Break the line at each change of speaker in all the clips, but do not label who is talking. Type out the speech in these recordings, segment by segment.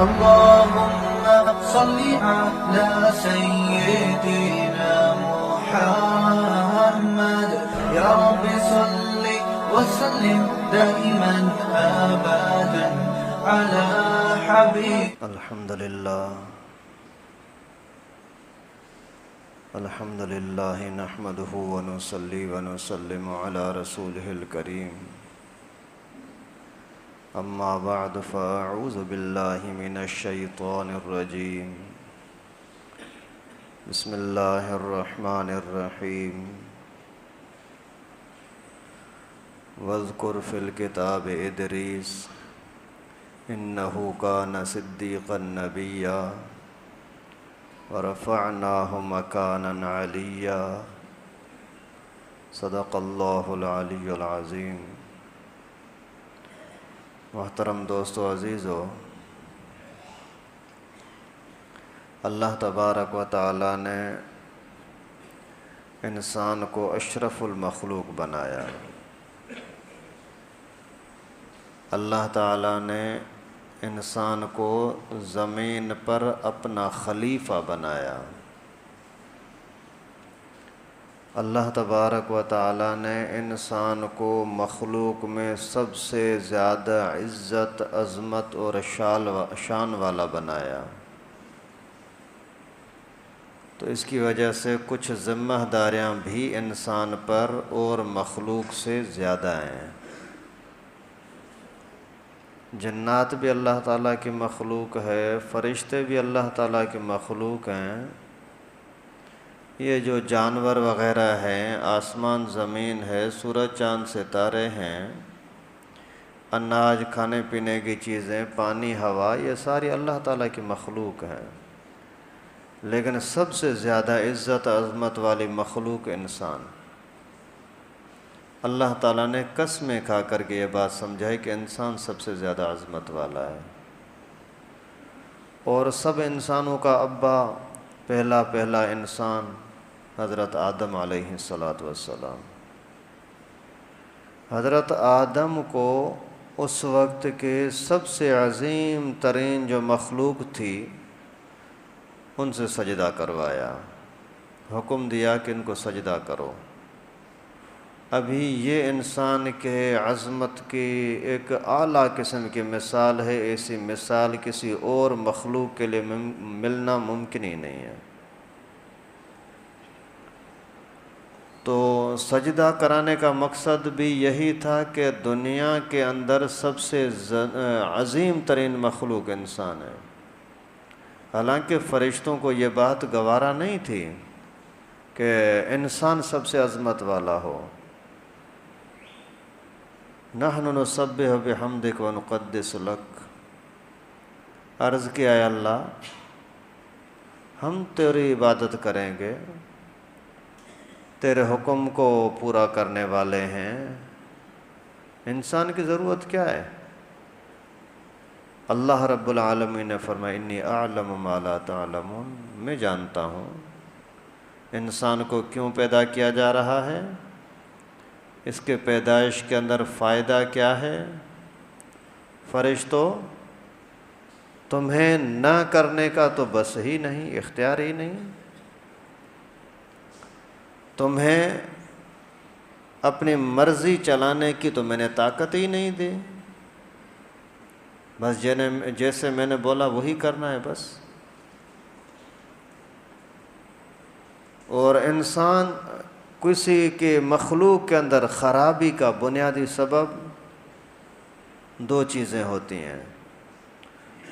اللهم صل على سيدنا محمد يا رب صل وسلم دائما أبدا على حبيب.
الحمد لله نحمده ونصلي ونسلم على رسوله الكريم. أما بعد فأعوذ بالله من الشيطان الرجيم. بسم الله الرحمن الرحيم. واذكر في الكتاب إدريس إنه كان صديقا نبيا ورفعناه مكانا عليا. صدق الله العلی العظیم. محترم دوستو عزیزو، اللہ تبارک و تعالی نے انسان کو اشرف المخلوق بنایا. اللہ تعالی نے انسان کو زمین پر اپنا خلیفہ بنایا. اللہ تبارک و تعالی نے انسان کو مخلوق میں سب سے زیادہ عزت، عظمت اور شان والا بنایا. تو اس کی وجہ سے کچھ ذمہ داریاں بھی انسان پر اور مخلوق سے زیادہ ہیں. جنات بھی اللہ تعالیٰ کی مخلوق ہے، فرشتے بھی اللہ تعالیٰ کی مخلوق ہیں. یہ جو جانور وغیرہ ہیں، آسمان زمین ہے، سورج چاند ستارے ہیں، اناج کھانے پینے کی چیزیں، پانی ہوا، یہ ساری اللہ تعالیٰ کی مخلوق ہیں. لیکن سب سے زیادہ عزت عظمت والی مخلوق انسان. اللہ تعالیٰ نے قسمیں کھا کر کے یہ بات سمجھائی کہ انسان سب سے زیادہ عظمت والا ہے. اور سب انسانوں کا ابا، پہلا انسان حضرت آدم علیہ السلام. حضرت آدم کو اس وقت کے سب سے عظیم ترین جو مخلوق تھی ان سے سجدہ کروایا، حکم دیا کہ ان کو سجدہ کرو. ابھی یہ انسان کے عظمت کی ایک اعلیٰ قسم کی مثال ہے. ایسی مثال کسی اور مخلوق کے لیے ملنا ممکن ہی نہیں ہے. تو سجدہ کرانے کا مقصد بھی یہی تھا کہ دنیا کے اندر سب سے عظیم ترین مخلوق انسان ہے. حالانکہ فرشتوں کو یہ بات گوارا نہیں تھی کہ انسان سب سے عظمت والا ہو. نحن نسبح بحمدک ونقدس لک. عرض کیا اے اللہ، ہم تیری عبادت کریں گے، تیرے حکم کو پورا کرنے والے ہیں. انسان کی ضرورت کیا ہے؟ اللہ رب العالمین نے فرمایا انی اعلم ما لا تعلمون. میں جانتا ہوں انسان کو کیوں پیدا کیا جا رہا ہے، اس کے پیدائش کے اندر فائدہ کیا ہے. فرشتوں، تمہیں نہ کرنے کا تو بس ہی نہیں، اختیار ہی نہیں. تمہیں اپنی مرضی چلانے کی تو میں نے طاقت ہی نہیں دی. بس جیسے میں نے بولا وہی کرنا ہے بس. اور انسان کسی کے مخلوق کے اندر خرابی کا بنیادی سبب دو چیزیں ہوتی ہیں: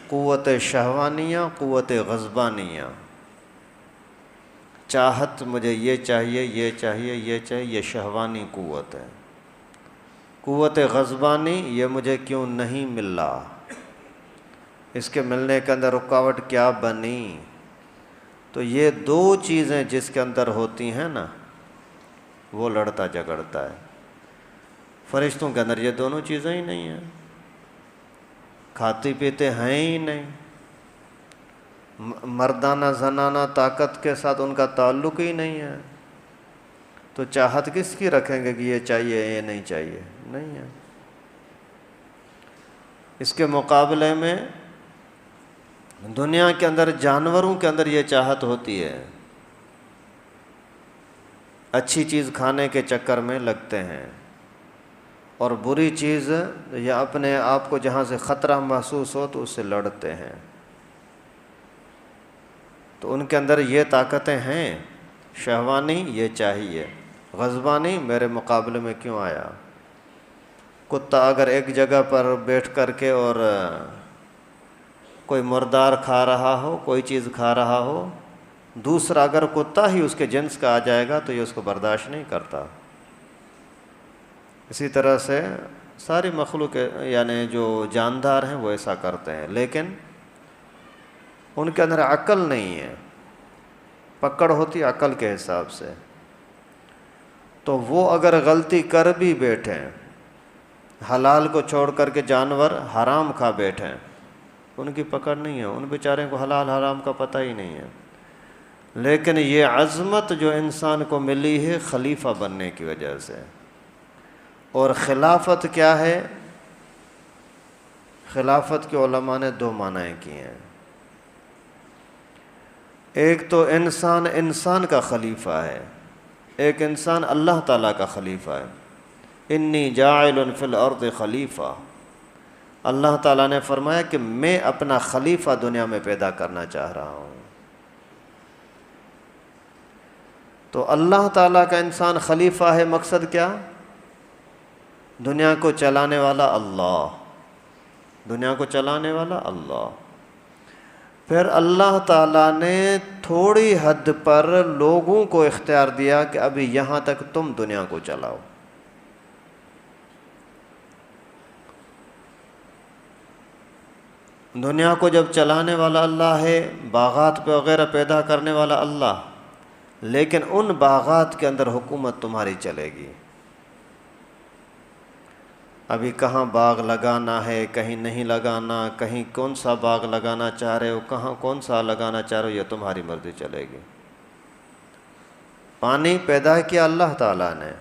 قوت شہوانیہ، قوت غضبانیہ. چاہت، مجھے یہ چاہیے، یہ چاہیے، یہ چاہیے، یہ شہوانی قوت ہے. قوت غضبانی، یہ مجھے کیوں نہیں مل رہا، اس کے ملنے کے اندر رکاوٹ کیا بنی. تو یہ دو چیزیں جس کے اندر ہوتی ہیں نا، وہ لڑتا جھگڑتا ہے. فرشتوں کے اندر یہ دونوں چیزیں ہی نہیں ہیں. کھاتے پیتے ہیں ہی نہیں، مردانہ زنانہ طاقت کے ساتھ ان کا تعلق ہی نہیں ہے. تو چاہت کس کی رکھیں گے کہ یہ چاہیے یہ نہیں چاہیے؟ نہیں ہے. اس کے مقابلے میں دنیا کے اندر جانوروں کے اندر یہ چاہت ہوتی ہے، اچھی چیز کھانے کے چکر میں لگتے ہیں اور بری چیز یا اپنے آپ کو جہاں سے خطرہ محسوس ہو تو اس سے لڑتے ہیں۔ تو ان کے اندر یہ طاقتیں ہیں، شہوانی یہ چاہیے، غضبانی میرے مقابلے میں کیوں آیا۔ کتا اگر ایک جگہ پر بیٹھ کر کے اور کوئی مردار کھا رہا ہو، کوئی چیز کھا رہا ہو، دوسرا اگر کتا ہی اس کے جنس کا آ جائے گا تو یہ اس کو برداشت نہیں کرتا۔ اسی طرح سے ساری مخلوق یعنی جو جاندار ہیں وہ ایسا کرتے ہیں، لیکن ان کے اندر عقل نہیں ہے، پکڑ ہوتی عقل کے حساب سے۔ تو وہ اگر غلطی کر بھی بیٹھیں، حلال کو چھوڑ کر کے جانور حرام کھا بیٹھیں، ان کی پکڑ نہیں ہے، ان بیچارے کو حلال حرام کا پتہ ہی نہیں ہے۔ لیکن یہ عظمت جو انسان کو ملی ہے خلیفہ بننے کی وجہ سے۔ اور خلافت کیا ہے؟ خلافت کے علماء نے دو معنی کیے ہیں۔ ایک تو انسان کا خلیفہ ہے، ایک انسان اللہ تعالیٰ کا خلیفہ ہے۔ انی جاعل فی الارض خلیفہ، اللہ تعالیٰ نے فرمایا کہ میں اپنا خلیفہ دنیا میں پیدا کرنا چاہ رہا ہوں۔ تو اللہ تعالیٰ کا انسان خلیفہ ہے، مقصد کیا؟ دنیا کو چلانے والا اللہ، دنیا کو چلانے والا اللہ۔ پھر اللہ تعالیٰ نے تھوڑی حد پر لوگوں کو اختیار دیا کہ ابھی یہاں تک تم دنیا کو چلاؤ۔ دنیا کو جب چلانے والا اللہ ہے، باغات پہ وغیرہ پیدا کرنے والا اللہ، لیکن ان باغات کے اندر حکومت تمہاری چلے گی۔ ابھی کہاں باغ لگانا ہے، کہیں نہیں لگانا، کہیں کون سا باغ لگانا چاہ رہے ہو، کہاں کون سا لگانا چاہ رہے ہو، یہ تمہاری مرضی چلے گی۔ پانی پیدا کیا اللہ تعالیٰ نے،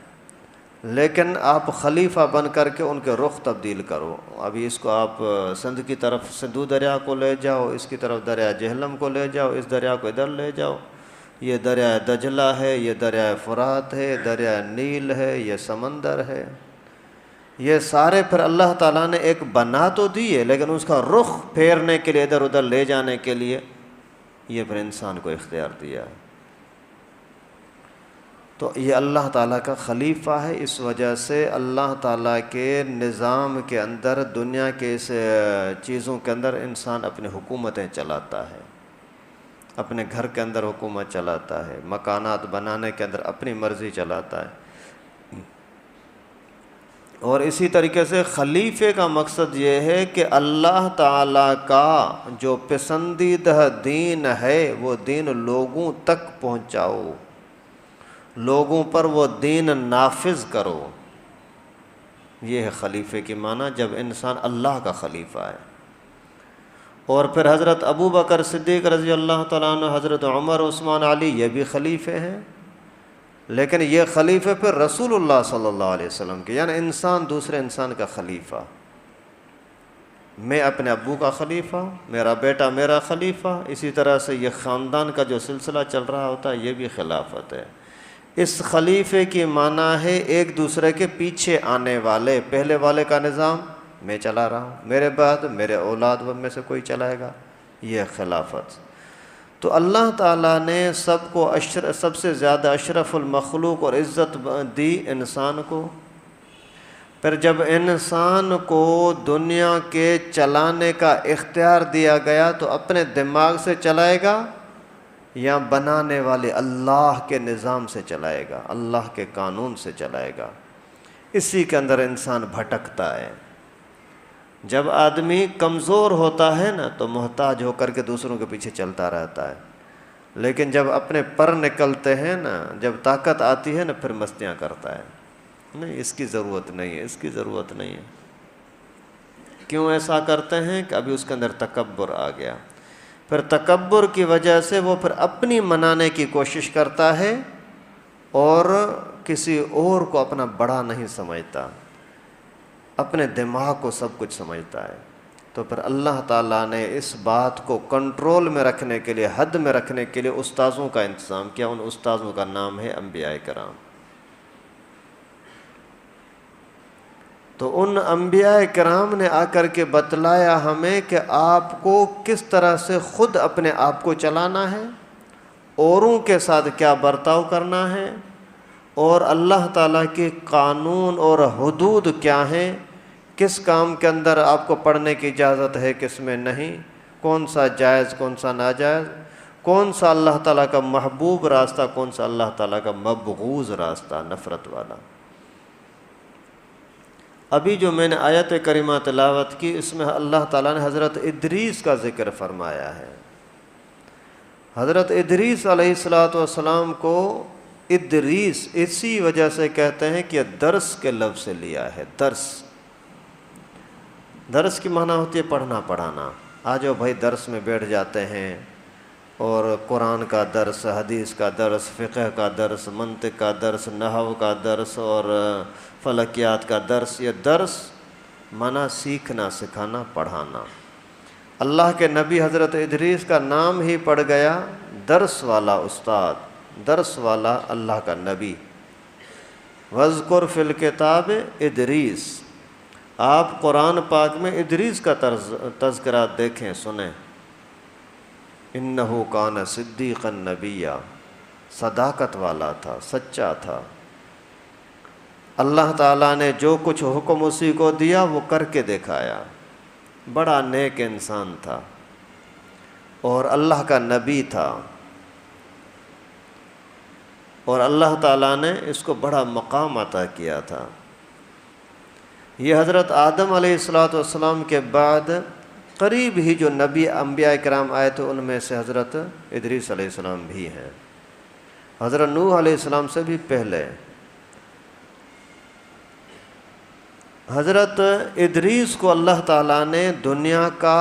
لیکن آپ خلیفہ بن کر کے ان کے رخ تبدیل کرو۔ ابھی اس کو آپ سندھ کی طرف سندھو دریا کو لے جاؤ، اس کی طرف دریا جہلم کو لے جاؤ، اس دریا کو ادھر لے جاؤ، یہ دریا دجلہ ہے، یہ دریا فرات ہے، دریا نیل ہے، یہ سمندر ہے۔ یہ سارے پھر اللہ تعالیٰ نے ایک بنا تو دی ہے، لیکن اس کا رخ پھیرنے کے لیے، ادھر ادھر لے جانے کے لیے یہ پھر انسان کو اختیار دیا ہے۔ تو یہ اللہ تعالیٰ کا خلیفہ ہے، اس وجہ سے اللہ تعالیٰ کے نظام کے اندر، دنیا کے اس چیزوں کے اندر انسان اپنی حکومتیں چلاتا ہے، اپنے گھر کے اندر حکومت چلاتا ہے، مکانات بنانے کے اندر اپنی مرضی چلاتا ہے۔ اور اسی طریقے سے خلیفے کا مقصد یہ ہے کہ اللہ تعالیٰ کا جو پسندیدہ دین ہے وہ دین لوگوں تک پہنچاؤ، لوگوں پر وہ دین نافذ کرو۔ یہ ہے خلیفے کی معنی جب انسان اللہ کا خلیفہ ہے۔ اور پھر حضرت ابو بکر صدیق رضی اللہ تعالیٰ عنہ، حضرت عمر، عثمان، علی، یہ بھی خلیفے ہیں، لیکن یہ خلیفے پھر رسول اللہ صلی اللہ علیہ وسلم کے، یعنی انسان دوسرے انسان کا خلیفہ۔ میں اپنے ابو کا خلیفہ، میرا بیٹا میرا خلیفہ، اسی طرح سے یہ خاندان کا جو سلسلہ چل رہا ہوتا ہے یہ بھی خلافت ہے۔ اس خلیفے کی معنی ہے ایک دوسرے کے پیچھے آنے والے، پہلے والے کا نظام میں چلا رہا ہوں، میرے بعد میرے اولاد میں سے کوئی چلائے گا، یہ خلافت۔ تو اللہ تعالیٰ نے سب سے زیادہ اشرف المخلوق اور عزت دی انسان کو۔ پھر جب انسان کو دنیا کے چلانے کا اختیار دیا گیا تو اپنے دماغ سے چلائے گا یا بنانے والے اللہ کے نظام سے چلائے گا، اللہ کے قانون سے چلائے گا؟ اسی کے اندر انسان بھٹکتا ہے۔ جب آدمی کمزور ہوتا ہے نا تو محتاج ہو کر کے دوسروں کے پیچھے چلتا رہتا ہے، لیکن جب اپنے پر نکلتے ہیں نا، جب طاقت آتی ہے نا، پھر مستیاں کرتا ہے، نہیں اس کی ضرورت نہیں ہے، اس کی ضرورت نہیں ہے۔ کیوں ایسا کرتے ہیں؟ کہ ابھی اس کے اندر تکبر آ گیا۔ پھر تکبر کی وجہ سے وہ پھر اپنی منانے کی کوشش کرتا ہے اور کسی اور کو اپنا بڑا نہیں سمجھتا، اپنے دماغ کو سب کچھ سمجھتا ہے۔ تو پھر اللہ تعالیٰ نے اس بات کو کنٹرول میں رکھنے کے لیے، حد میں رکھنے کے لیے استاذوں کا انتظام کیا. ان استاذوں کا نام ہے انبیاء کرام. تو ان انبیاء کرام نے آ کر کے بتلایا ہمیں کہ آپ کو کس طرح سے خود اپنے آپ کو چلانا ہے، اوروں کے ساتھ کیا برتاؤ کرنا ہے، اور اللہ تعالیٰ کے قانون اور حدود کیا ہیں، کس کام کے اندر آپ کو پڑھنے کی اجازت ہے، کس میں نہیں، کون سا جائز کون سا ناجائز، کون سا اللہ تعالیٰ کا محبوب راستہ، کون سا اللہ تعالیٰ کا مبغوض راستہ، نفرت والا. ابھی جو میں نے آیت کریمہ تلاوت کی، اس میں اللہ تعالیٰ نے حضرت ادریس کا ذکر فرمایا ہے. حضرت ادریس علیہ السلام کو ادریس اسی وجہ سے کہتے ہیں کہ درس کے لفظ سے لیا ہے. درس کی معنی ہوتی ہے پڑھنا پڑھانا. آ جاؤ بھائی درس میں بیٹھ جاتے ہیں، اور قرآن کا درس، حدیث کا درس، فقہ کا درس، منطق کا درس، نحو کا درس اور فلکیات کا درس. یہ درس معنی سیکھنا، سکھانا، پڑھانا. اللہ کے نبی حضرت ادریس کا نام ہی پڑ گیا درس والا استاد، درس والا اللہ کا نبی. وَاذْكُرْ فِي الْكِتَابِ ادریس. آپ قرآن پاک میں ادریس کا تذکرہ دیکھیں، سنیں. انہو کان صدیقا نبیا، صداقت والا تھا، سچا تھا. اللہ تعالیٰ نے جو کچھ حکم اسی کو دیا وہ کر کے دکھایا. بڑا نیک انسان تھا اور اللہ کا نبی تھا، اور اللہ تعالیٰ نے اس کو بڑا مقام عطا کیا تھا. یہ حضرت آدم علیہ السلام کے بعد قریب ہی جو نبی انبیاء کرام آئے تھے ان میں سے حضرت ادریس علیہ السلام بھی ہیں. حضرت نوح علیہ السلام سے بھی پہلے. حضرت ادریس کو اللہ تعالیٰ نے دنیا کا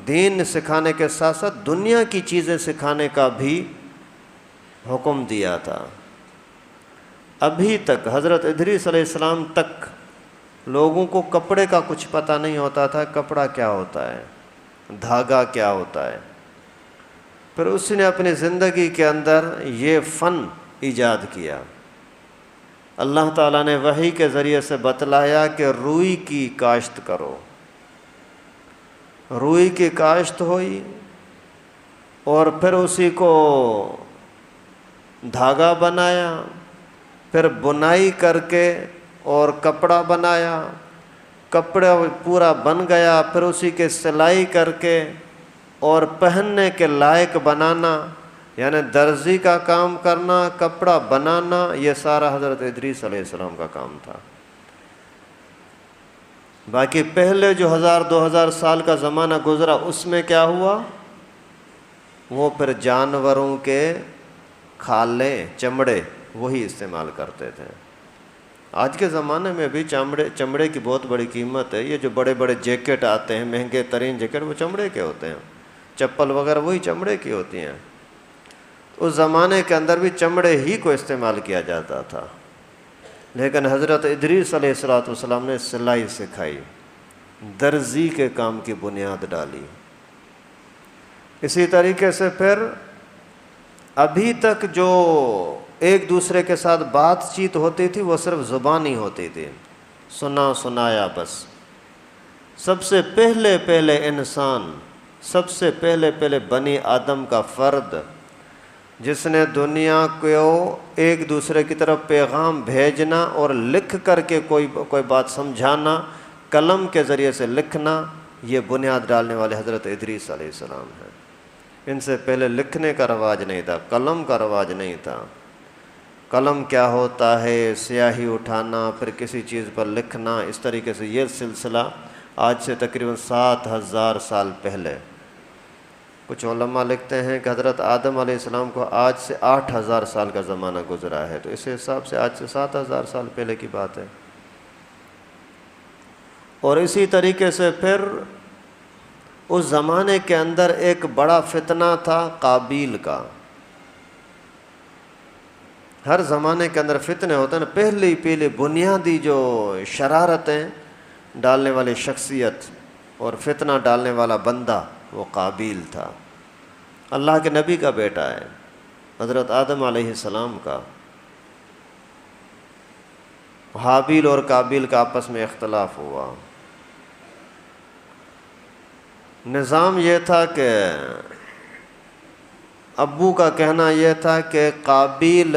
دین سکھانے کے ساتھ ساتھ دنیا کی چیزیں سکھانے کا بھی حکم دیا تھا. ابھی تک حضرت ادریس علیہ السلام تک لوگوں کو کپڑے کا کچھ پتہ نہیں ہوتا تھا. کپڑا کیا ہوتا ہے، دھاگا کیا ہوتا ہے. پھر اس نے اپنی زندگی کے اندر یہ فن ایجاد کیا. اللہ تعالیٰ نے وحی کے ذریعے سے بتلایا کہ روئی کی کاشت کرو. روئی کی کاشت ہوئی اور پھر اسی کو دھاگا بنایا، پھر بنائی کر کے اور کپڑا بنایا. کپڑا پورا بن گیا، پھر اسی کے سلائی کر کے اور پہننے کے لائق بنانا، یعنی درزی کا کام کرنا، کپڑا بنانا، یہ سارا حضرت ادریس علیہ السلام کا کام تھا. باقی پہلے جو 1000-2000 سال کا زمانہ گزرا اس میں کیا ہوا، وہ پھر جانوروں کے کھالیں، چمڑے وہی استعمال کرتے تھے. آج کے زمانے میں بھی چمڑے کی بہت بڑی قیمت ہے. یہ جو بڑے بڑے جیکٹ آتے ہیں، مہنگے ترین جیکٹ، وہ چمڑے کے ہوتے ہیں. چپل وغیرہ وہی چمڑے کی ہوتی ہیں. اس زمانے کے اندر بھی چمڑے ہی کو استعمال کیا جاتا تھا. لیکن حضرت ادریس علیہ السلام نے سلائی سکھائی، درزی کے کام کی بنیاد ڈالی. اسی طریقے سے پھر ابھی تک جو ایک دوسرے کے ساتھ بات چیت ہوتی تھی وہ صرف زبانی ہوتی تھی، سنا سنایا بس. سب سے پہلے انسان، سب سے پہلے بنی آدم کا فرد جس نے دنیا کو ایک دوسرے کی طرف پیغام بھیجنا اور لکھ کر کے کوئی بات سمجھانا، قلم کے ذریعے سے لکھنا، یہ بنیاد ڈالنے والے حضرت ادریس علیہ السلام ہیں. ان سے پہلے لکھنے کا رواج نہیں تھا، قلم کا رواج نہیں تھا. قلم کیا ہوتا ہے، سیاہی اٹھانا، پھر کسی چیز پر لکھنا، اس طریقے سے یہ سلسلہ آج سے تقریباً 7000 سال پہلے. کچھ علماء لکھتے ہیں کہ حضرت آدم علیہ السلام کو آج سے 8000 سال کا زمانہ گزرا ہے، تو اس حساب سے آج سے 7000 سال پہلے کی بات ہے. اور اسی طریقے سے پھر اس زمانے کے اندر ایک بڑا فتنہ تھا قابیل کا. ہر زمانے کے اندر فتنے ہوتے ہیں نا. پہلی بنیادی جو شرارتیں ڈالنے والی شخصیت اور فتنہ ڈالنے والا بندہ وہ قابیل تھا، اللہ کے نبی کا بیٹا ہے، حضرت آدم علیہ السلام کا۔ حابیل اور قابیل کا آپس میں اختلاف ہوا۔ نظام یہ تھا کہ ابو کا کہنا یہ تھا کہ قابیل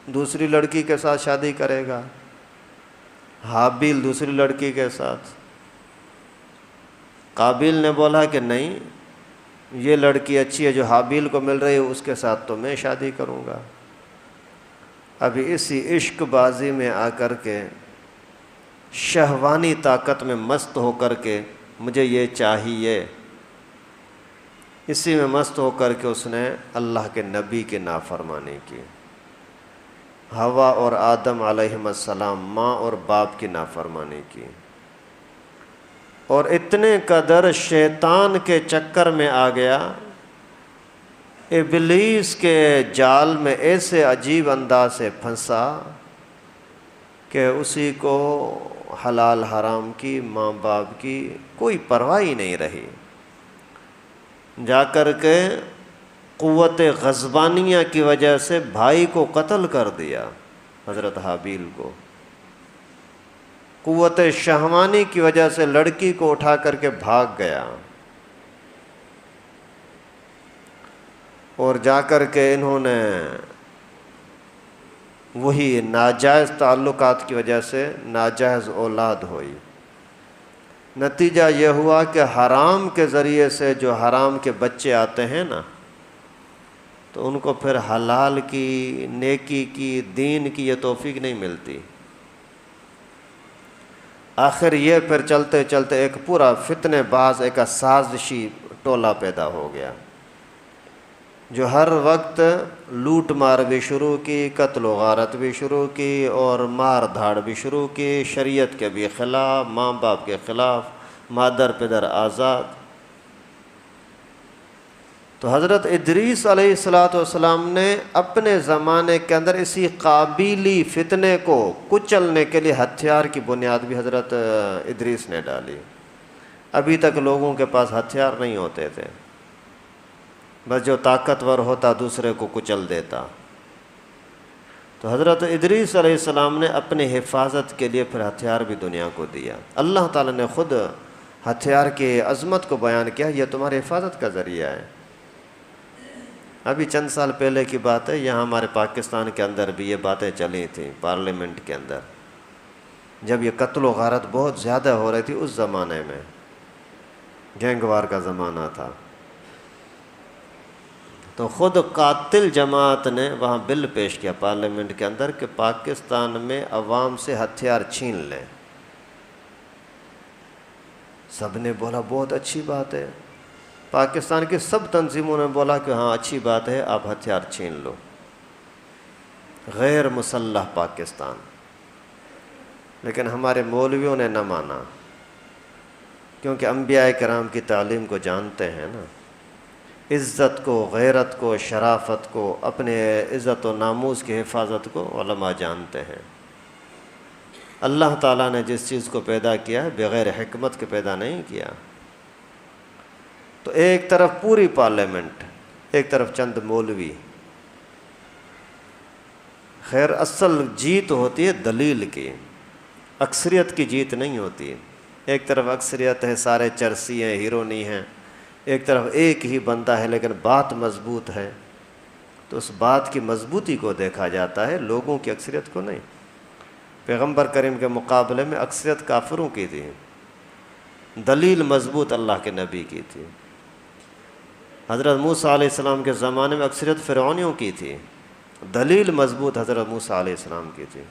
دوسری لڑکی کے ساتھ شادی کرے گا، حابیل دوسری لڑکی کے ساتھ۔ قابیل نے بولا کہ نہیں، یہ لڑکی اچھی ہے جو حابیل کو مل رہی ہے، اس کے ساتھ تو میں شادی کروں گا۔ ابھی اسی عشق بازی میں آ کر کے، شہوانی طاقت میں مست ہو کر کے، مجھے یہ چاہیے، اسی میں مست ہو کر کے اس نے اللہ کے نبی کی نافرمانی کی، حوا اور آدم علیہم السلام ماں اور باپ کی نافرمانی کی، اور اتنے قدر شیطان کے چکر میں آ گیا، ابلیس کے جال میں ایسے عجیب انداز سے پھنسا کہ اسی کو حلال حرام کی، ماں باپ کی کوئی پرواہ ہی نہیں رہی۔ جا کر کے قوت غضبانیہ کی وجہ سے بھائی کو قتل کر دیا، حضرت حابیل کو۔ قوت شہوانی کی وجہ سے لڑکی کو اٹھا کر کے بھاگ گیا، اور جا کر کے انہوں نے وہی ناجائز تعلقات کی وجہ سے ناجائز اولاد ہوئی۔ نتیجہ یہ ہوا کہ حرام کے ذریعے سے جو حرام کے بچے آتے ہیں نا، تو ان کو پھر حلال کی، نیکی کی، دین کی یہ توفیق نہیں ملتی۔ آخر یہ پھر چلتے چلتے ایک پورا فتنے باز، ایک سازشی ٹولہ پیدا ہو گیا، جو ہر وقت لوٹ مار بھی شروع کی، قتل و غارت بھی شروع کی، اور مار دھاڑ بھی شروع کی، شریعت کے بھی خلاف، ماں باپ کے خلاف، مادر پدر آزاد۔ تو حضرت ادریس علیہ السلام نے اپنے زمانے کے اندر اسی قابیلی فتنے کو کچلنے کے لیے ہتھیار کی بنیاد بھی حضرت ادریس نے ڈالی۔ ابھی تک لوگوں کے پاس ہتھیار نہیں ہوتے تھے، بس جو طاقتور ہوتا دوسرے کو کچل دیتا۔ تو حضرت ادریس علیہ السلام نے اپنی حفاظت کے لیے پھر ہتھیار بھی دنیا کو دیا۔ اللہ تعالیٰ نے خود ہتھیار کی عظمت کو بیان کیا، یہ تمہاری حفاظت کا ذریعہ ہے۔ ابھی چند سال پہلے کی بات ہے، یہاں ہمارے پاکستان کے اندر بھی یہ باتیں چلی تھیں، پارلیمنٹ کے اندر، جب یہ قتل و غارت بہت زیادہ ہو رہی تھی، اس زمانے میں گینگ وار کا زمانہ تھا، تو خود قاتل جماعت نے وہاں بل پیش کیا پارلیمنٹ کے اندر کہ پاکستان میں عوام سے ہتھیار چھین لیں۔ سب نے بولا بہت اچھی بات ہے، پاکستان کی سب تنظیموں نے بولا کہ ہاں اچھی بات ہے، آپ ہتھیار چھین لو۔ غیر مسلح پاکستان، لیکن ہمارے مولویوں نے نہ مانا، کیونکہ انبیاء کرام کی تعلیم کو جانتے ہیں نا، عزت کو، غیرت کو، شرافت کو، اپنے عزت و ناموس کی حفاظت کو علماء جانتے ہیں۔ اللہ تعالیٰ نے جس چیز کو پیدا کیا ہے بغیر حکمت کے پیدا نہیں کیا۔ تو ایک طرف پوری پارلیمنٹ، ایک طرف چند مولوی۔ خیر اصل جیت ہوتی ہے دلیل کی، اکثریت کی جیت نہیں ہوتی۔ ایک طرف اکثریت ہے، سارے چرسی ہیں، ہیرو نہیں ہیں، ایک طرف ایک ہی بندہ ہے لیکن بات مضبوط ہے، تو اس بات کی مضبوطی کو دیکھا جاتا ہے، لوگوں کی اکثریت کو نہیں۔ پیغمبر کریم کے مقابلے میں اکثریت کافروں کی تھی، دلیل مضبوط اللہ کے نبی کی تھی۔ حضرت موسیٰ علیہ السلام کے زمانے میں اکثریت فرعونیوں کی تھی، دلیل مضبوط حضرت موسیٰ علیہ السلام کی تھی۔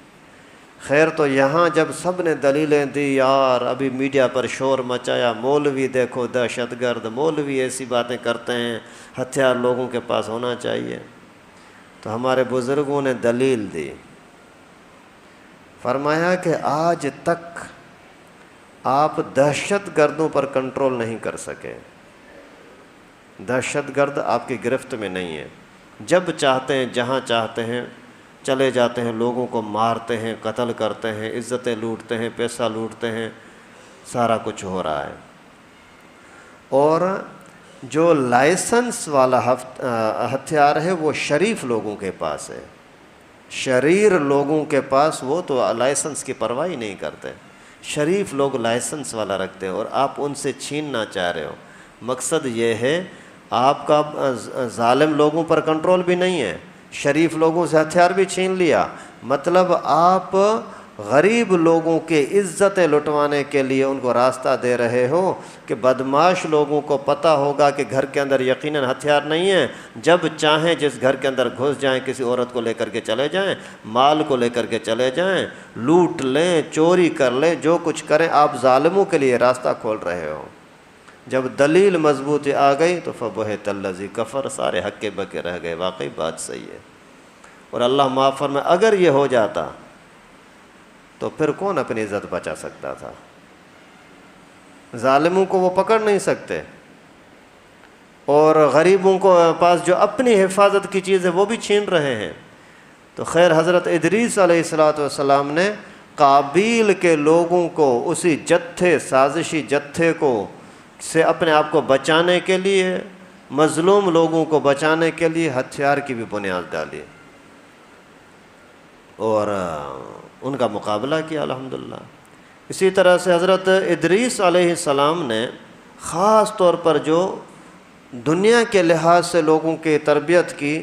خیر تو یہاں جب سب نے دلیلیں دی، یار ابھی میڈیا پر شور مچایا، مولوی دیکھو دہشت گرد، مولوی ایسی باتیں کرتے ہیں، ہتھیار لوگوں کے پاس ہونا چاہیے، تو ہمارے بزرگوں نے دلیل دی، فرمایا کہ آج تک آپ دہشت گردوں پر کنٹرول نہیں کر سکے، دہشت گرد آپ کی گرفت میں نہیں ہے، جب چاہتے ہیں جہاں چاہتے ہیں چلے جاتے ہیں، لوگوں کو مارتے ہیں، قتل کرتے ہیں، عزتیں لوٹتے ہیں، پیسہ لوٹتے ہیں، سارا کچھ ہو رہا ہے۔ اور جو لائسنس والا ہتھیار ہے وہ شریف لوگوں کے پاس ہے، شریر لوگوں کے پاس وہ تو لائسنس کی پرواہ ہی نہیں کرتے، شریف لوگ لائسنس والا رکھتے ہیں اور آپ ان سے چھیننا چاہ رہے ہو۔ مقصد یہ ہے آپ کا ظالم لوگوں پر کنٹرول بھی نہیں ہے، شریف لوگوں سے ہتھیار بھی چھین لیا، مطلب آپ غریب لوگوں کے عزتیں لٹوانے کے لیے ان کو راستہ دے رہے ہو کہ بدماش لوگوں کو پتہ ہوگا کہ گھر کے اندر یقیناً ہتھیار نہیں ہے، جب چاہیں جس گھر کے اندر گھس جائیں، کسی عورت کو لے کر کے چلے جائیں، مال کو لے کر کے چلے جائیں، لوٹ لیں، چوری کر لیں، جو کچھ کریں، آپ ظالموں کے لیے راستہ کھول رہے ہو۔ جب دلیل مضبوطی آ گئی تو فبہت الذی کفر، سارے ہکے بکے رہ گئے، واقعی بات صحیح ہے۔ اور اللہ معاف فرمائے، اگر یہ ہو جاتا تو پھر کون اپنی عزت بچا سکتا تھا؟ ظالموں کو وہ پکڑ نہیں سکتے، اور غریبوں کو پاس جو اپنی حفاظت کی چیز ہے وہ بھی چھین رہے ہیں۔ تو خیر حضرت ادریس علیہ السلام نے قابیل کے لوگوں کو اسی جتھے، سازشی جتھے کو سے اپنے آپ کو بچانے کے لیے، مظلوم لوگوں کو بچانے کے لیے ہتھیار کی بھی بنیاد ڈالی اور ان کا مقابلہ کیا الحمدللہ۔ اسی طرح سے حضرت ادریس علیہ السلام نے خاص طور پر جو دنیا کے لحاظ سے لوگوں کی تربیت کی،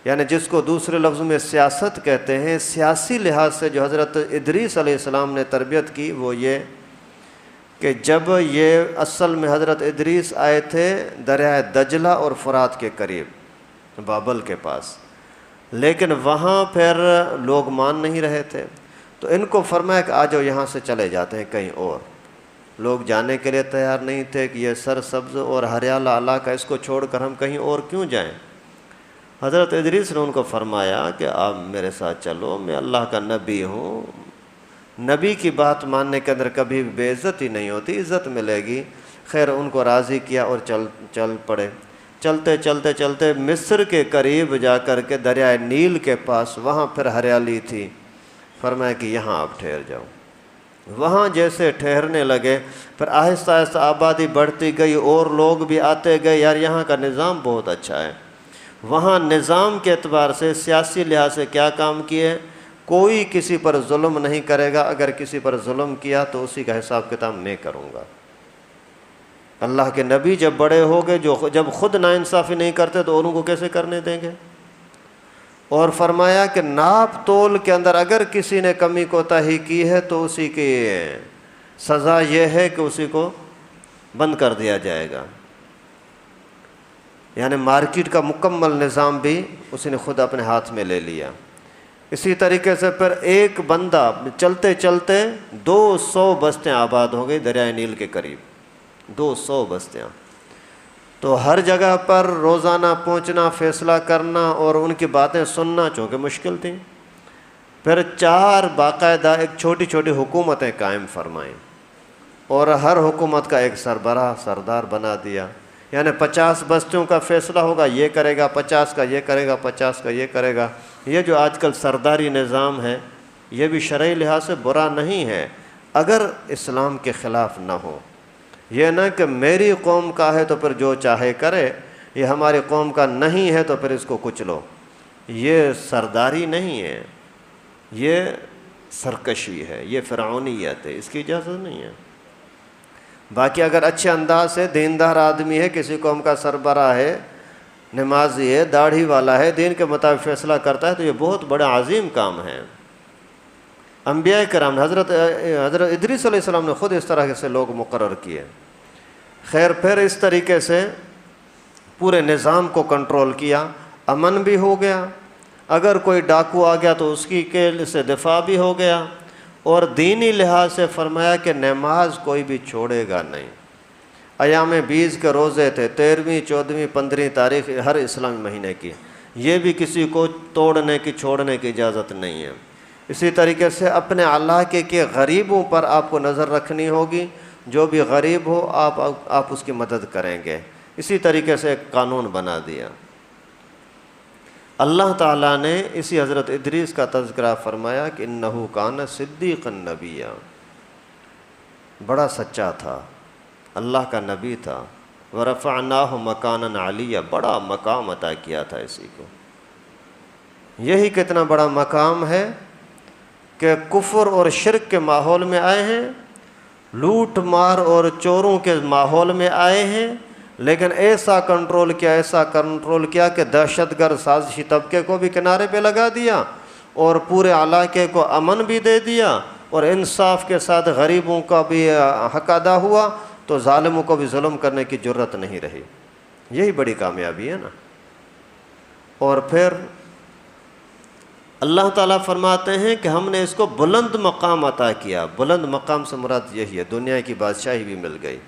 یعنی جس کو دوسرے لفظوں میں سیاست کہتے ہیں، سیاسی لحاظ سے جو حضرت ادریس علیہ السلام نے تربیت کی وہ یہ کہ جب یہ اصل میں حضرت ادریس آئے تھے دریائے دجلہ اور فرات کے قریب، بابل کے پاس، لیکن وہاں پھر لوگ مان نہیں رہے تھے، تو ان کو فرمایا کہ آ جاؤ یہاں سے چلے جاتے ہیں کہیں اور۔ لوگ جانے کے لیے تیار نہیں تھے کہ یہ سرسبز اور ہریالہ علاقہ، اس کو چھوڑ کر ہم کہیں اور کیوں جائیں۔ حضرت ادریس نے ان کو فرمایا کہ آپ میرے ساتھ چلو، میں اللہ کا نبی ہوں، نبی کی بات ماننے کے اندر کبھی بے عزتی نہیں ہوتی، عزت ملے گی۔ خیر ان کو راضی کیا اور چل پڑے۔ چلتے چلتے چلتے مصر کے قریب جا کر کے دریائے نیل کے پاس، وہاں پھر ہریالی تھی، فرمایا کہ یہاں آپ ٹھہر جاؤ۔ وہاں جیسے ٹھہرنے لگے پھر آہستہ آہستہ آبادی بڑھتی گئی اور لوگ بھی آتے گئے، یار یہاں کا نظام بہت اچھا ہے۔ وہاں نظام کے اعتبار سے، سیاسی لحاظ سے کیا کام کیے، کوئی کسی پر ظلم نہیں کرے گا، اگر کسی پر ظلم کیا تو اسی کا حساب کتاب میں کروں گا۔ اللہ کے نبی جب بڑے ہو گئے، جب خود ناانصافی نہیں کرتے تو اوروں کو کیسے کرنے دیں گے؟ اور فرمایا کہ ناپ تول کے اندر اگر کسی نے کمی کوتاہی کی ہے تو اسی کی سزا یہ ہے کہ اسی کو بند کر دیا جائے گا۔ یعنی مارکیٹ کا مکمل نظام بھی اسی نے خود اپنے ہاتھ میں لے لیا۔ اسی طریقے سے پھر ایک بندہ چلتے چلتے 200 بستیاں آباد ہو گئی دریائے نیل کے قریب، 200 بستیاں۔ تو ہر جگہ پر روزانہ پہنچنا، فیصلہ کرنا اور ان کی باتیں سننا چونکہ مشکل تھیں۔ پھر 4 باقاعدہ ایک چھوٹی چھوٹی حکومتیں قائم فرمائیں اور ہر حکومت کا ایک سربراہ، سردار بنا دیا۔ یعنی 50 بستیوں کا فیصلہ ہوگا، یہ کرے گا، 50 کا یہ کرے گا، 50 کا یہ کرے گا۔ یہ جو آج کل سرداری نظام ہے یہ بھی شرعی لحاظ سے برا نہیں ہے اگر اسلام کے خلاف نہ ہو۔ یہ نہ کہ میری قوم کا ہے تو پھر جو چاہے کرے، یہ ہماری قوم کا نہیں ہے تو پھر اس کو کچلو، یہ سرداری نہیں ہے، یہ سرکشی ہے، یہ فرعونیت ہے، اس کی اجازت نہیں ہے۔ باقی اگر اچھے انداز سے دیندار آدمی ہے، کسی قوم کا سربراہ ہے، نمازی ہے، داڑھی والا ہے، دین کے مطابق فیصلہ کرتا ہے تو یہ بہت بڑا عظیم کام ہے۔ انبیاء کرام نے حضرت ادریس علیہ السلام نے خود اس طرح سے لوگ مقرر کیے۔ خیر پھر اس طریقے سے پورے نظام کو کنٹرول کیا، امن بھی ہو گیا، اگر کوئی ڈاکو آ گیا تو اس کی کے سے دفاع بھی ہو گیا، اور دینی لحاظ سے فرمایا کہ نماز کوئی بھی چھوڑے گا نہیں۔ ایام 20 کے روزے تھے، 13ویں، 14ویں، 15 تاریخ ہر اسلامی مہینے کی، یہ بھی کسی کو توڑنے کی، چھوڑنے کی اجازت نہیں ہے۔ اسی طریقے سے اپنے علاقے کے غریبوں پر آپ کو نظر رکھنی ہوگی، جو بھی غریب ہو آپ اس کی مدد کریں گے۔ اسی طریقے سے ایک قانون بنا دیا۔ اللہ تعالیٰ نے اسی حضرت ادریس کا تذکرہ فرمایا کہ انہ کان صدیقا نبیا، بڑا سچا تھا، اللہ کا نبی تھا، ورفعناہ مکانا علیہ، بڑا مقام عطا کیا تھا اسی کو۔ یہی کتنا بڑا مقام ہے کہ کفر اور شرک کے ماحول میں آئے ہیں، لوٹ مار اور چوروں کے ماحول میں آئے ہیں، لیکن ایسا کنٹرول کیا کہ دہشت گرد سازشی طبقے کو بھی کنارے پہ لگا دیا اور پورے علاقے کو امن بھی دے دیا، اور انصاف کے ساتھ غریبوں کا بھی حق ادا ہوا، تو ظالموں کو بھی ظلم کرنے کی جرت نہیں رہی۔ یہی بڑی کامیابی ہے نا۔ اور پھر اللہ تعالیٰ فرماتے ہیں کہ ہم نے اس کو بلند مقام عطا کیا۔ بلند مقام سے مراد یہی ہے، دنیا کی بادشاہی بھی مل گئی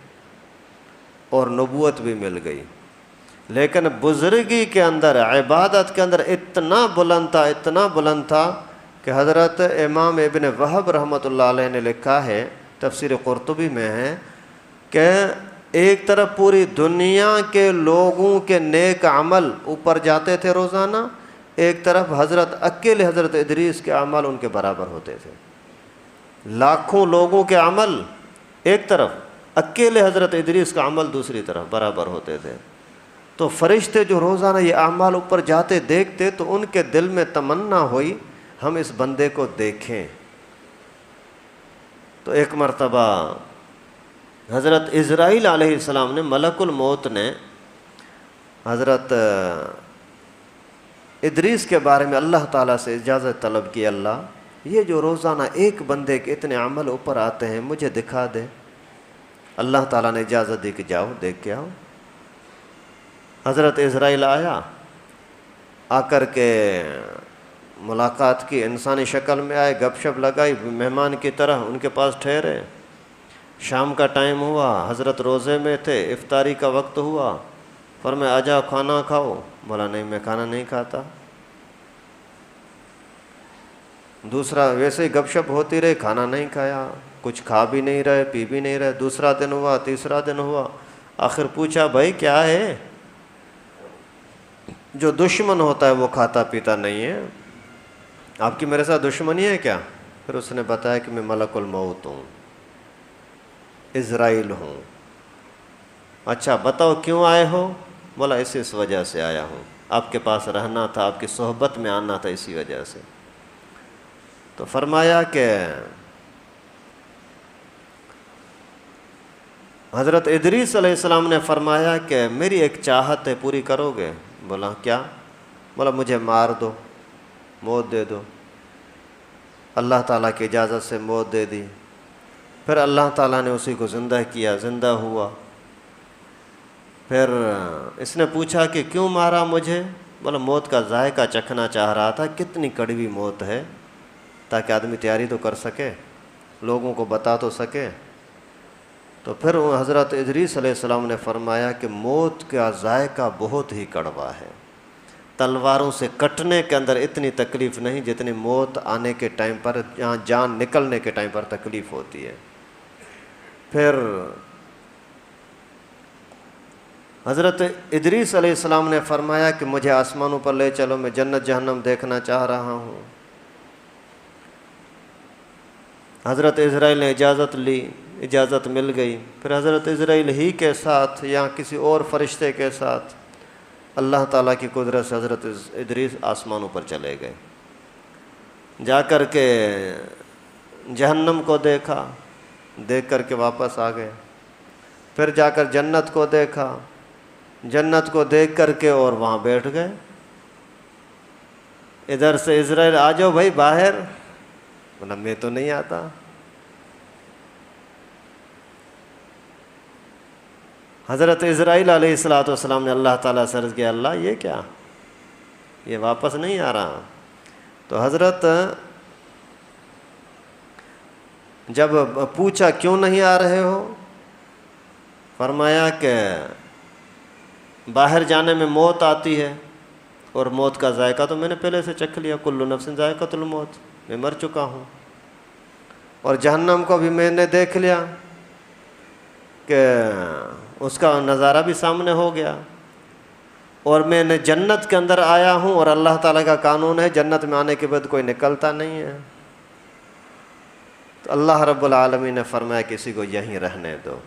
اور نبوت بھی مل گئی، لیکن بزرگی کے اندر، عبادت کے اندر اتنا بلند تھا کہ حضرت امام ابن وہب رحمۃ اللہ علیہ نے لکھا ہے، تفسیر قرطبی میں ہے، کہ ایک طرف پوری دنیا کے لوگوں کے نیک عمل اوپر جاتے تھے روزانہ، ایک طرف اکیلے حضرت ادریس کے عمل ان کے برابر ہوتے تھے۔ لاکھوں لوگوں کے عمل ایک طرف، اکیلے حضرت ادریس کا عمل دوسری طرف برابر ہوتے تھے۔ تو فرشتے جو روزانہ یہ اعمال اوپر جاتے دیکھتے تو ان کے دل میں تمنا ہوئی ہم اس بندے کو دیکھیں۔ تو ایک مرتبہ حضرت عزرائیل علیہ السلام نے، ملک الموت نے حضرت ادریس کے بارے میں اللہ تعالیٰ سے اجازت طلب کی، اللہ یہ جو روزانہ ایک بندے کے اتنے عمل اوپر آتے ہیں مجھے دکھا دے۔ اللہ تعالیٰ نے اجازت دی کہ جاؤ دیکھ کے آؤ۔ حضرت عزرائیل آیا، آ کر کے ملاقات کی، انسانی شکل میں آئے، گپ شپ لگائی، مہمان کی طرح ان کے پاس ٹھہرے۔ شام کا ٹائم ہوا، حضرت روزے میں تھے، افطاری کا وقت ہوا، فرمایا آجا کھانا کھاؤ۔ بولا نہیں میں کھانا نہیں کھاتا۔ دوسرا ویسے ہی گپ شپ ہوتی رہی، کھانا نہیں کھایا، کچھ کھا بھی نہیں رہے، پی بھی نہیں رہے۔ دوسرا دن ہوا، تیسرا دن ہوا، آخر پوچھا بھائی کیا ہے؟ جو دشمن ہوتا ہے وہ کھاتا پیتا نہیں ہے، آپ کی میرے ساتھ دشمنی ہے کیا؟ پھر اس نے بتایا کہ میں ملک الموت ہوں، عزرائیل ہوں۔ اچھا بتاؤ کیوں آئے ہو؟ بولا اس وجہ سے آیا ہوں، آپ کے پاس رہنا تھا، آپ کی صحبت میں آنا تھا، اسی وجہ سے۔ تو فرمایا کہ حضرت ادریس علیہ السلام نے فرمایا کہ میری ایک چاہت ہے، پوری کرو گے؟ بولا کیا؟ بولا مجھے مار دو، موت دے دو۔ اللہ تعالیٰ کی اجازت سے موت دے دی۔ پھر اللہ تعالیٰ نے اسی کو زندہ کیا، زندہ ہوا۔ پھر اس نے پوچھا کہ کیوں مارا مجھے؟ بولا موت کا ذائقہ چکھنا چاہ رہا تھا، کتنی کڑوی موت ہے، تاکہ آدمی تیاری تو کر سکے، لوگوں کو بتا تو سکے۔ تو پھر حضرت ادریس علیہ السلام نے فرمایا کہ موت کا ذائقہ بہت ہی کڑوا ہے، تلواروں سے کٹنے کے اندر اتنی تکلیف نہیں جتنی موت آنے کے ٹائم پر، جہاں جان نکلنے کے ٹائم پر تکلیف ہوتی ہے۔ پھر حضرت ادریس علیہ السلام نے فرمایا کہ مجھے آسمانوں پر لے چلو، میں جنت جہنم دیکھنا چاہ رہا ہوں۔ حضرت عزرائیل نے اجازت لی، اجازت مل گئی۔ پھر حضرت عزرائیل ہی کے ساتھ یا کسی اور فرشتے کے ساتھ اللہ تعالیٰ کی قدرت سے حضرت ادریس آسمانوں پر چلے گئے، جا کر کے جہنم کو دیکھا، دیکھ کر کے واپس آ گئے۔ پھر جا کر جنت کو دیکھا، جنت کو دیکھ کر کے اور وہاں بیٹھ گئے۔ ادھر سے عزرائیل آ جاؤ بھائی باہر، بولا میں تو نہیں آتا۔ حضرت عزرائیل علیہ السلام نے اللہ تعالیٰ سے عرض کیا اللہ یہ کیا، یہ واپس نہیں آ رہا۔ تو حضرت جب پوچھا کیوں نہیں آ رہے ہو، فرمایا کہ باہر جانے میں موت آتی ہے، اور موت کا ذائقہ تو میں نے پہلے سے چکھ لیا، کل نفس ذائقۃ الموت، میں مر چکا ہوں۔ اور جہنم کو بھی میں نے دیکھ لیا کہ اس کا نظارہ بھی سامنے ہو گیا، اور میں نے جنت کے اندر آیا ہوں، اور اللہ تعالیٰ کا قانون ہے جنت میں آنے کے بعد کوئی نکلتا نہیں ہے۔ تو اللہ رب العالمین نے فرمایا کسی کو یہیں رہنے دو۔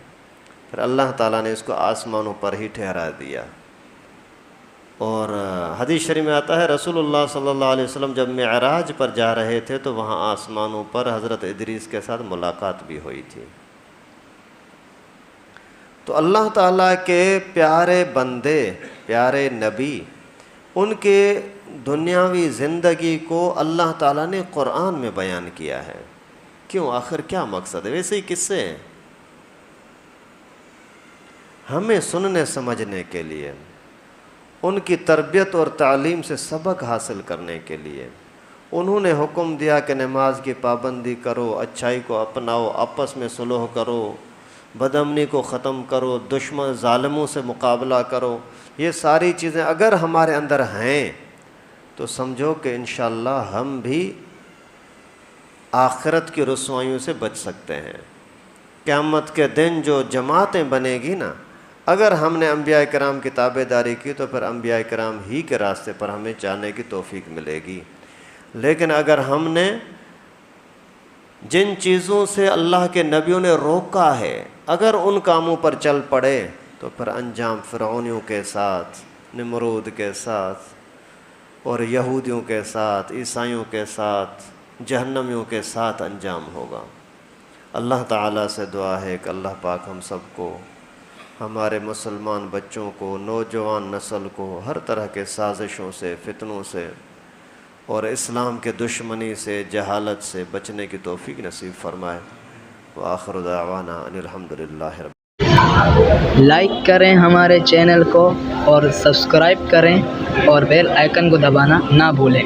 پھر اللہ تعالیٰ نے اس کو آسمانوں پر ہی ٹھہرا دیا۔ اور حدیث شریف میں آتا ہے رسول اللہ صلی اللہ علیہ وسلم جب معراج پر جا رہے تھے تو وہاں آسمانوں پر حضرت ادریس کے ساتھ ملاقات بھی ہوئی تھی۔ تو اللہ تعالیٰ کے پیارے بندے، پیارے نبی، ان کے دنیاوی زندگی کو اللہ تعالیٰ نے قرآن میں بیان کیا ہے۔ کیوں؟ آخر کیا مقصد ہے؟ ویسے ہی قصے ہیں، ہمیں سننے سمجھنے کے لیے، ان کی تربیت اور تعلیم سے سبق حاصل کرنے کے لیے۔ انہوں نے حکم دیا کہ نماز کی پابندی کرو، اچھائی کو اپناؤ، آپس میں صلح کرو، بدامنی کو ختم کرو، دشمن ظالموں سے مقابلہ کرو۔ یہ ساری چیزیں اگر ہمارے اندر ہیں تو سمجھو کہ انشاءاللہ ہم بھی آخرت کی رسوائیوں سے بچ سکتے ہیں۔ قیامت کے دن جو جماعتیں بنے گی نا، اگر ہم نے انبیاء کرام کی تابع داری کی تو پھر انبیاء کرام ہی کے راستے پر ہمیں جانے کی توفیق ملے گی۔ لیکن اگر ہم نے جن چیزوں سے اللہ کے نبیوں نے روکا ہے، اگر ان کاموں پر چل پڑے تو پھر انجام فرعونیوں کے ساتھ، نمرود کے ساتھ اور یہودیوں کے ساتھ، عیسائیوں کے ساتھ، جہنمیوں کے ساتھ انجام ہوگا۔ اللہ تعالیٰ سے دعا ہے کہ اللہ پاک ہم سب کو، ہمارے مسلمان بچوں کو، نوجوان نسل کو ہر طرح کے سازشوں سے، فتنوں سے اور اسلام کے دشمنی سے، جہالت سے بچنے کی توفیق نصیب فرمائے۔ وآخر دعوانا ان الحمدللہ رب۔
لائک کریں ہمارے چینل کو اور سبسکرائب کریں اور بیل آئیکن کو دبانا نہ بھولیں۔